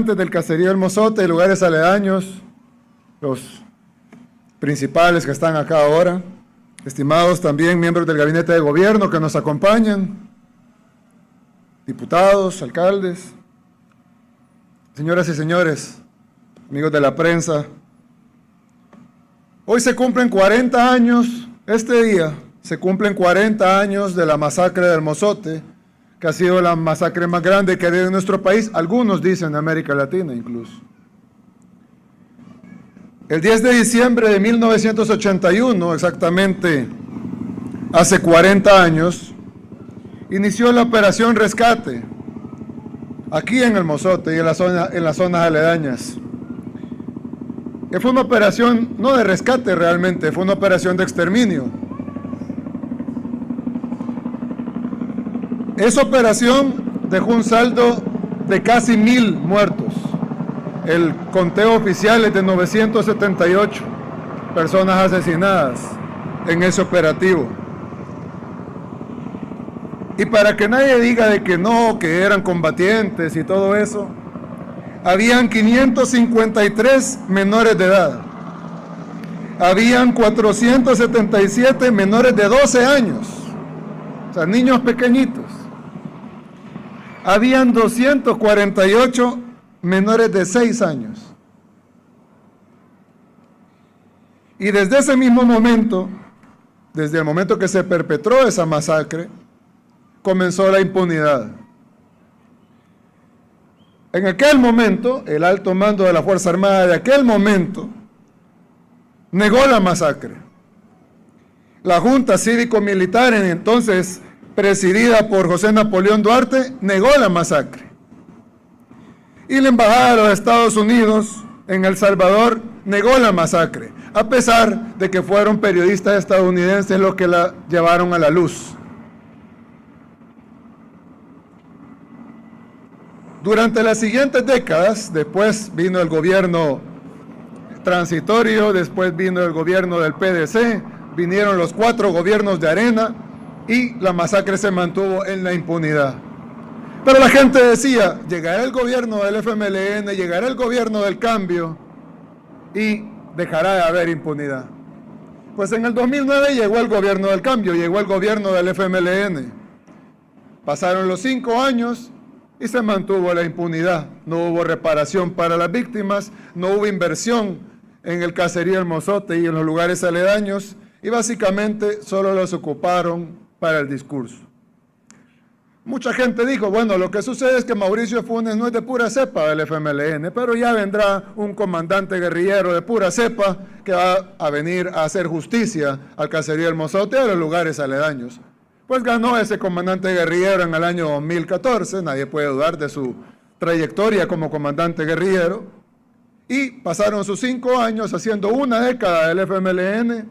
del caserío del Mozote y lugares aledaños, los principales que están acá ahora, estimados también miembros del gabinete de gobierno que nos acompañan, diputados, alcaldes, señoras y señores, amigos de la prensa, hoy se cumplen 40 años, este día se cumplen 40 años de la masacre del Mozote, que ha sido la masacre más grande que ha habido en nuestro país, algunos dicen de América Latina incluso. El 10 de diciembre de 1981, exactamente hace 40 años, inició la Operación Rescate, aquí en el Mozote y en las zonas aledañas. Que fue una operación no de rescate realmente, fue una operación de exterminio. Esa operación dejó un saldo de casi 1000 muertos. El conteo oficial es de 978 personas asesinadas en ese operativo. Y para que nadie diga de que no, que eran combatientes y todo eso, habían 553 menores de edad. Habían 477 menores de 12 años, o sea, niños pequeñitos. Habían 248 menores de 6 años. Y desde ese mismo momento, desde el momento que se perpetró esa masacre, comenzó la impunidad. En aquel momento, el alto mando de la Fuerza Armada de aquel momento negó la masacre. La Junta Cívico-Militar, entonces presidida por José Napoleón Duarte, negó la masacre. Y la Embajada de los Estados Unidos en El Salvador negó la masacre, a pesar de que fueron periodistas estadounidenses los que la llevaron a la luz. Durante las siguientes décadas, después vino el gobierno transitorio, después vino el gobierno del PDC, vinieron los 4 gobiernos de Arena y la masacre se mantuvo en la impunidad. Pero la gente decía, llegará el gobierno del FMLN, llegará el gobierno del cambio y dejará de haber impunidad. Pues en el 2009 llegó el gobierno del cambio, llegó el gobierno del FMLN. Pasaron los 5 años y se mantuvo la impunidad. No hubo reparación para las víctimas, no hubo inversión en el caserío del Mozote y en los lugares aledaños, y básicamente solo los ocuparon para el discurso. Mucha gente dijo, bueno, lo que sucede es que Mauricio Funes no es de pura cepa del FMLN, pero ya vendrá un comandante guerrillero de pura cepa que va a venir a hacer justicia al caserío del Mozote y a los lugares aledaños. Pues ganó ese comandante guerrillero en el año 2014, nadie puede dudar de su trayectoria como comandante guerrillero, y pasaron sus 5 años haciendo una década del FMLN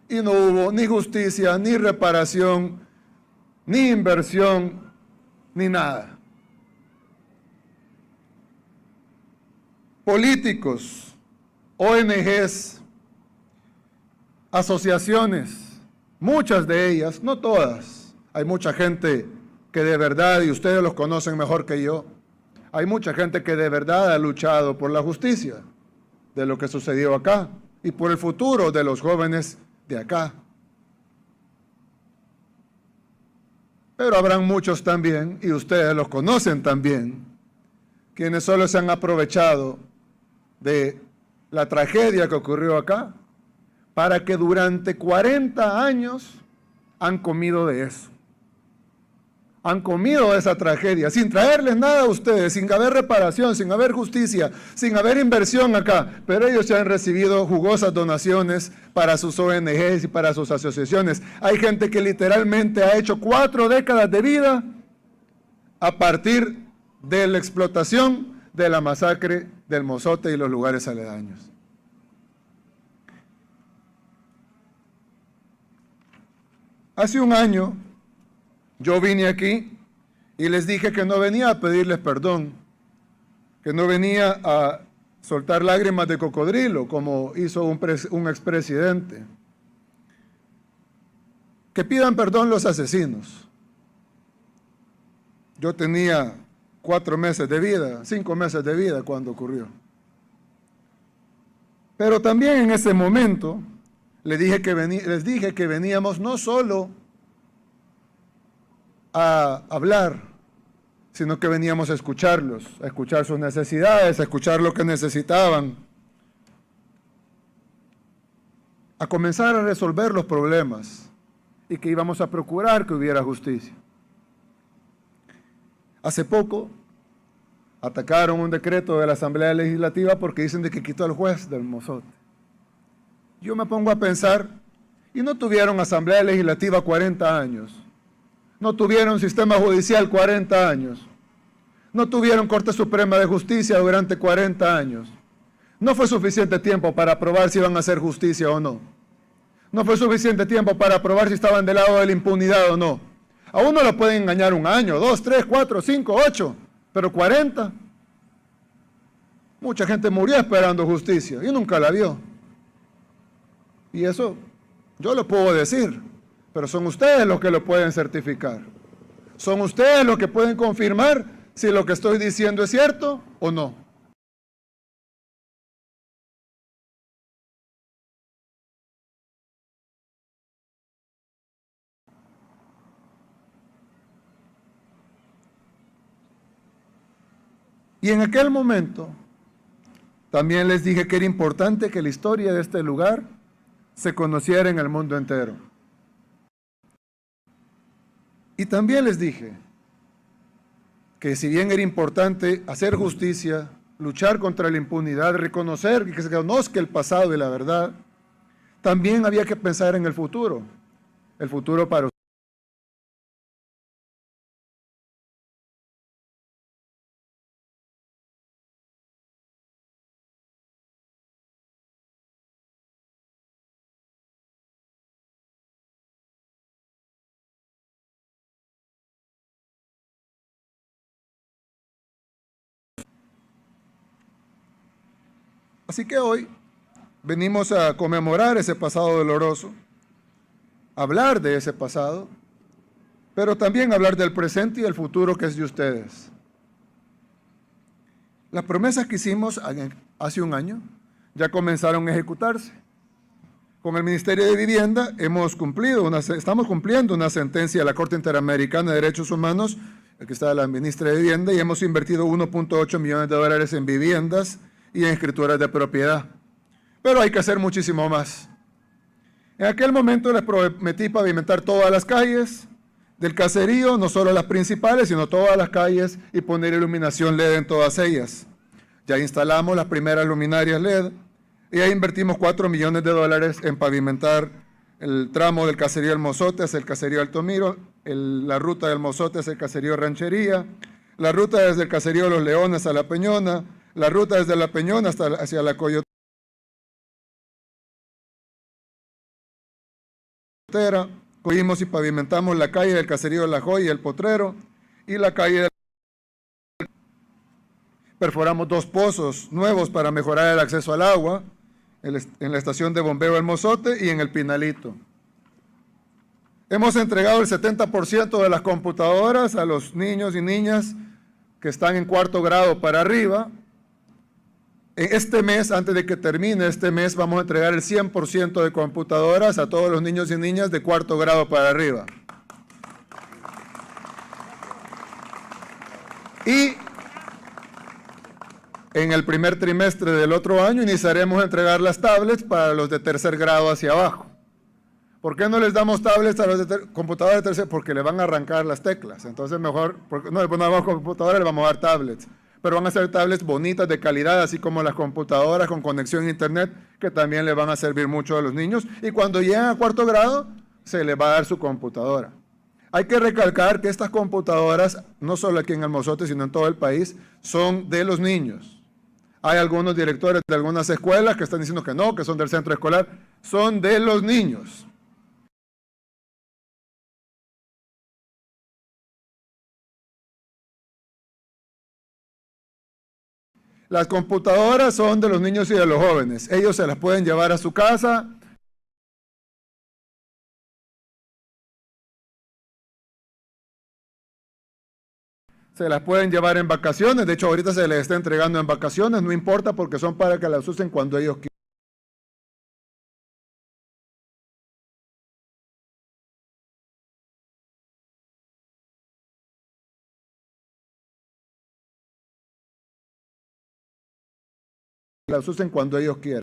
y no hubo ni justicia, ni reparación, ni inversión, ni nada. Políticos, ONGs, asociaciones, muchas de ellas, no todas, hay mucha gente que de verdad, y ustedes los conocen mejor que yo, hay mucha gente que de verdad ha luchado por la justicia de lo que sucedió acá y por el futuro de los jóvenes de acá. Pero habrán muchos también, y ustedes los conocen también, quienes solo se han aprovechado de la tragedia que ocurrió acá, para que durante 40 años han comido de eso. Han comido de esa tragedia, sin traerles nada a ustedes, sin haber reparación, sin haber justicia, sin haber inversión acá. Pero ellos ya han recibido jugosas donaciones para sus ONGs y para sus asociaciones. Hay gente que literalmente ha hecho 4 décadas de vida a partir de la explotación de la masacre del Mozote y los lugares aledaños. Hace un año yo vine aquí y les dije que no venía a pedirles perdón, que no venía a soltar lágrimas de cocodrilo como hizo un expresidente. Que pidan perdón los asesinos. Yo tenía 4 meses de vida, 5 meses de vida cuando ocurrió. Pero también en ese momento les dije que veníamos no solo a hablar, sino que veníamos a escucharlos, a escuchar sus necesidades, a escuchar lo que necesitaban, a comenzar a resolver los problemas y que íbamos a procurar que hubiera justicia. Hace poco atacaron un decreto de la Asamblea Legislativa porque dicen de que quitó al juez del Mozote. Yo me pongo a pensar, y no tuvieron Asamblea Legislativa 40 años, no tuvieron sistema judicial 40 años, no tuvieron Corte Suprema de Justicia durante 40 años. No fue suficiente tiempo para probar si iban a hacer justicia o no. No fue suficiente tiempo para probar si estaban del lado de la impunidad o no. A uno lo pueden engañar 1 año, 2, 3, 4, 5, 8, pero 40. Mucha gente murió esperando justicia y nunca la vio. Y eso yo lo puedo decir, pero son ustedes los que lo pueden certificar. Son ustedes los que pueden confirmar si lo que estoy diciendo es cierto o no. Y en aquel momento también les dije que era importante que la historia de este lugar se conociera en el mundo entero. Y también les dije que si bien era importante hacer justicia, luchar contra la impunidad, reconocer y que se conozca el pasado y la verdad, también había que pensar en el futuro para ustedes. Así que hoy venimos a conmemorar ese pasado doloroso, hablar de ese pasado, pero también hablar del presente y el futuro que es de ustedes. Las promesas que hicimos hace 1 año ya comenzaron a ejecutarse. Con el Ministerio de Vivienda estamos cumpliendo una sentencia de la Corte Interamericana de Derechos Humanos, aquí está la ministra de Vivienda, y hemos invertido 1.8 millones de dólares en viviendas y en escrituras de propiedad. Pero hay que hacer muchísimo más. En aquel momento les prometí pavimentar todas las calles del caserío, no solo las principales, sino todas las calles, y poner iluminación LED en todas ellas. Ya instalamos las primeras luminarias LED y ya invertimos 4 millones de dólares en pavimentar el tramo del caserío El Mozote hacia el caserío Altomiro, la ruta del Mozote hacia el caserío Ranchería, la ruta desde el caserío Los Leones a La Peñona, la ruta desde La Peñona hacia la Coyotera, cogimos y pavimentamos la calle del caserío de La Joya y El Potrero, y la calle del... Perforamos 2 pozos nuevos para mejorar el acceso al agua, en la estación de bombeo El Mozote y en el Pinalito. Hemos entregado el 70% de las computadoras a los niños y niñas que están en 4º grado para arriba. Este mes, antes de que termine este mes, vamos a entregar el 100% de computadoras a todos los niños y niñas de 4º grado para arriba. Y en el primer trimestre del otro año iniciaremos a entregar las tablets para los de 3er grado hacia abajo. ¿Por qué no les damos tablets a los de computadoras de 3er? Porque le van a arrancar las teclas. Entonces mejor, no le ponemos computadoras, le vamos a dar tablets. Pero van a ser tablets bonitas, de calidad, así como las computadoras con conexión a internet, que también le van a servir mucho a los niños. Y cuando lleguen a 4º grado, se les va a dar su computadora. Hay que recalcar que estas computadoras, no solo aquí en El Mozote, sino en todo el país, son de los niños. Hay algunos directores de algunas escuelas que están diciendo que no, que son del centro escolar. Son de los niños. Las computadoras son de los niños y de los jóvenes. Ellos se las pueden llevar a su casa. se las pueden llevar en vacaciones. De hecho, ahorita se les está entregando en vacaciones, no importa porque son para que las usen cuando ellos quieran. Las usen cuando ellos quieran.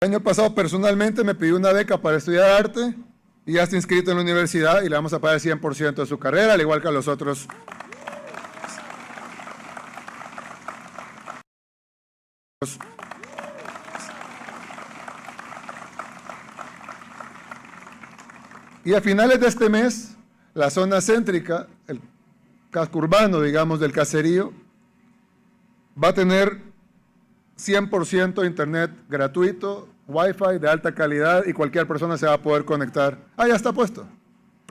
El año pasado personalmente me pidió una beca para estudiar arte y ya está inscrito en la universidad y le vamos a pagar el 100% de su carrera, al igual que a los otros. Y a finales de este mes, la zona céntrica, el casco urbano, digamos, del caserío, va a tener 100% internet gratuito, Wi-Fi de alta calidad y cualquier persona se va a poder conectar. Ah, ya está puesto.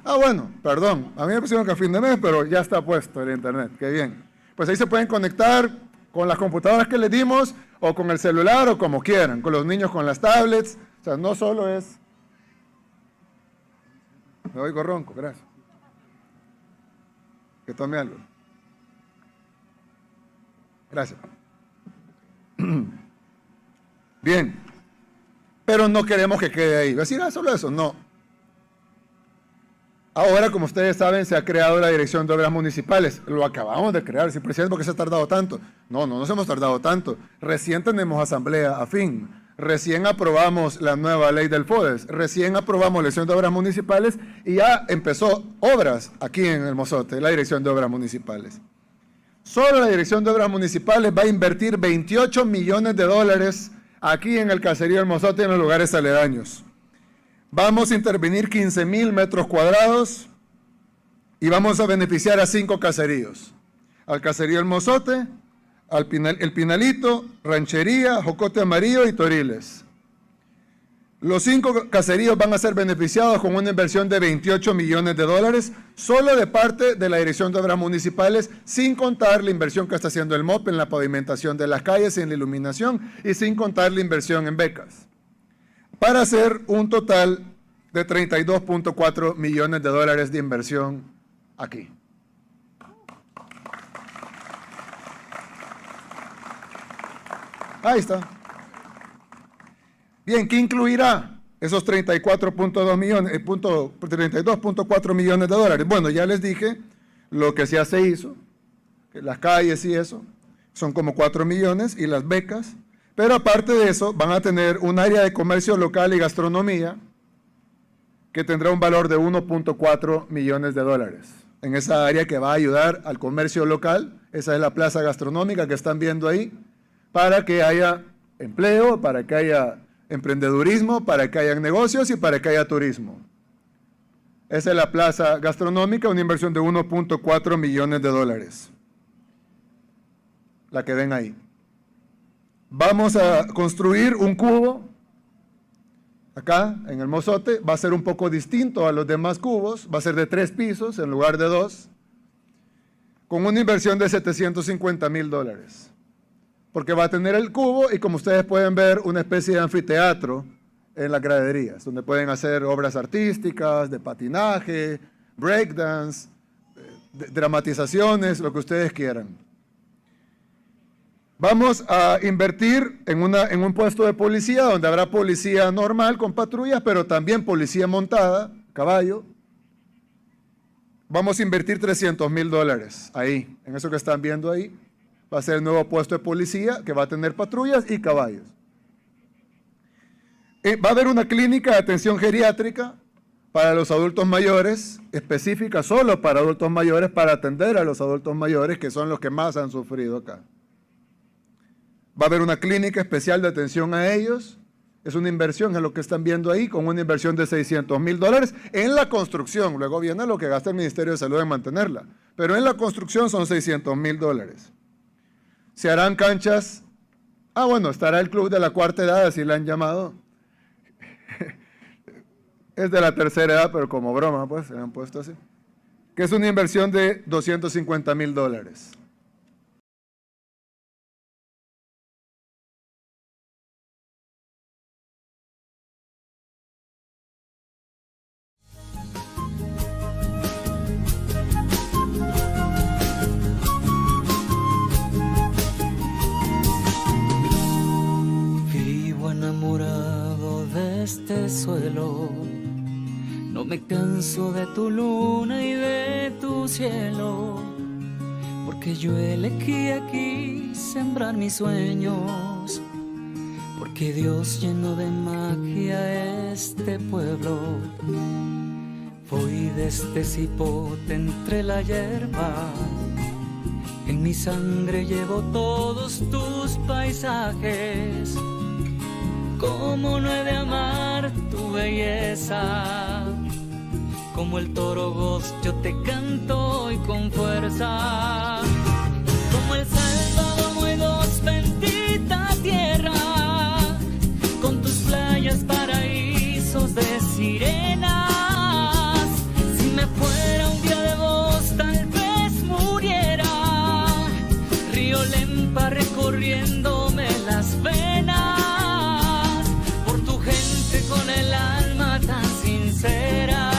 Ah, bueno, perdón, a mí me pusieron que a fin de mes, pero ya está puesto el internet, qué bien. Pues ahí se pueden conectar con las computadoras que les dimos, o con el celular, o como quieran, con los niños con las tablets. O sea, no solo es... Me oigo ronco, gracias. Que tome algo. Gracias. Bien, pero no queremos que quede ahí. ¿Va a decir, solo eso? No. Ahora, como ustedes saben, se ha creado la Dirección de Obras Municipales. Lo acabamos de crear, sí, presidente, ¿por qué se ha tardado tanto? No nos hemos tardado tanto. Recién tenemos asamblea a fin. Recién aprobamos la nueva ley del FODES. Recién aprobamos la Dirección de Obras Municipales y ya empezó obras aquí en El Mozote, la Dirección de Obras Municipales. Solo la Dirección de Obras Municipales va a invertir 28 millones de dólares aquí en el caserío El Mozote y en los lugares aledaños. Vamos a intervenir 15,000 metros cuadrados y vamos a beneficiar a 5 caseríos. Al caserío El Mozote, El Pinalito, Ranchería, Jocote Amarillo y Toriles. Los 5 caseríos van a ser beneficiados con una inversión de 28 millones de dólares, solo de parte de la Dirección de Obras Municipales, sin contar la inversión que está haciendo el MOP en la pavimentación de las calles y en la iluminación, y sin contar la inversión en becas, para hacer un total de 32.4 millones de dólares de inversión aquí. Ahí está. Bien, ¿qué incluirá esos 32.4 millones de dólares? Bueno, ya les dije lo que ya se hizo, que las calles y eso, son como 4 millones, y las becas, pero aparte de eso, van a tener un área de comercio local y gastronomía que tendrá un valor de 1.4 millones de dólares. En esa área que va a ayudar al comercio local, esa es la plaza gastronómica que están viendo ahí, para que haya empleo, para que haya emprendedurismo, para que haya negocios y para que haya turismo. Esa es la plaza gastronómica, una inversión de 1.4 millones de dólares. La que ven ahí. Vamos a construir un cubo, acá en El Mozote, va a ser un poco distinto a los demás cubos, va a ser de 3 pisos en lugar de 2, con una inversión de 750,000 dólares. Porque va a tener el cubo y, como ustedes pueden ver, una especie de anfiteatro en las graderías, donde pueden hacer obras artísticas, de patinaje, breakdance, dramatizaciones, lo que ustedes quieran. Vamos a invertir en un puesto de policía donde habrá policía normal con patrullas, pero también policía montada, caballo. Vamos a invertir $300,000 ahí, en eso que están viendo ahí. Va a ser el nuevo puesto de policía que va a tener patrullas y caballos. Va a haber una clínica de atención geriátrica para los adultos mayores, específica solo para adultos mayores, para atender a los adultos mayores, que son los que más han sufrido acá. Va a haber una clínica especial de atención a ellos. Es una inversión, es lo que están viendo ahí, con una inversión de $600,000 en la construcción. Luego viene lo que gasta el Ministerio de Salud en mantenerla. Pero en la construcción son $600,000. Se harán canchas. Bueno, estará el club de la cuarta edad, así le han llamado. Es de la tercera edad, pero como broma, pues, se han puesto así. Que es una inversión de $250,000. Enamorado de este suelo, no me canso de tu luna y de tu cielo, porque yo elegí aquí sembrar mis sueños, porque Dios llenó de magia este pueblo. Voy de este cipote entre la hierba, en mi sangre llevo todos tus paisajes. ¿Cómo no he de amar tu belleza? Como el toro voz yo te canto hoy con fuerza. Como el Salvador muy dos bendita tierra, con tus playas paraísos de sirenas. Si me fuera un día de vos tal vez muriera, río Lempa recorriéndome las venas. Con el alma tan sincera,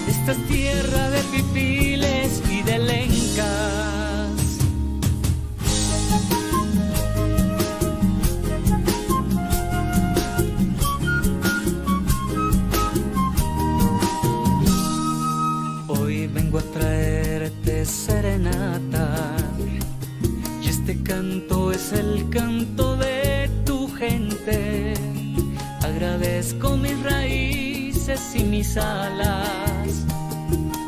esta es tierra de pipiles y de lencas. Hoy vengo a traerte serenata, y este canto es el canto de tu gente. Agradezco mis raíces y mis alas,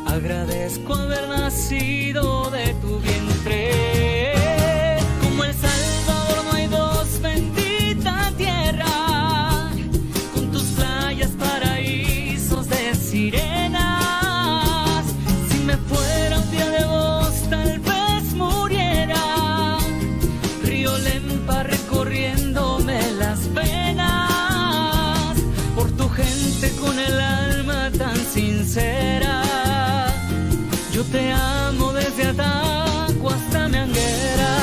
agradezco haber nacido de tu vientre. Como el Salvador no hay dos, bendita tierra, con tus playas paraísos de sirenas. Si me fuera un día de vos tal vez muriera, río Lempa recorriéndome las venas. Gente con el alma tan sincera, yo te amo desde Ataco hasta Meanguera.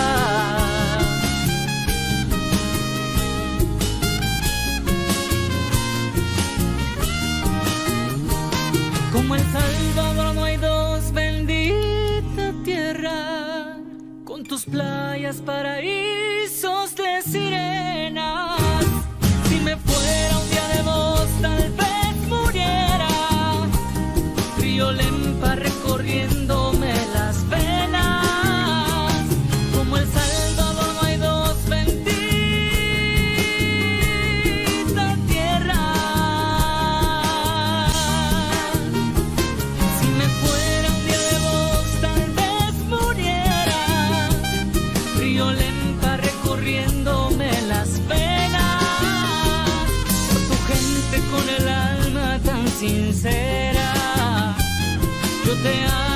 Como el Salvador no hay dos, bendita tierra, con tus playas paraísos de sirenas. Si me fuera un día de vos tal vez muriera, río Lempa recorriéndome las venas. Como el Salvador no hay dos, bendita tierra. Si me fuera un día de vos tal vez muriera, río Lempa recorriéndome las venas. Con el alma tan sincera, yo te amo.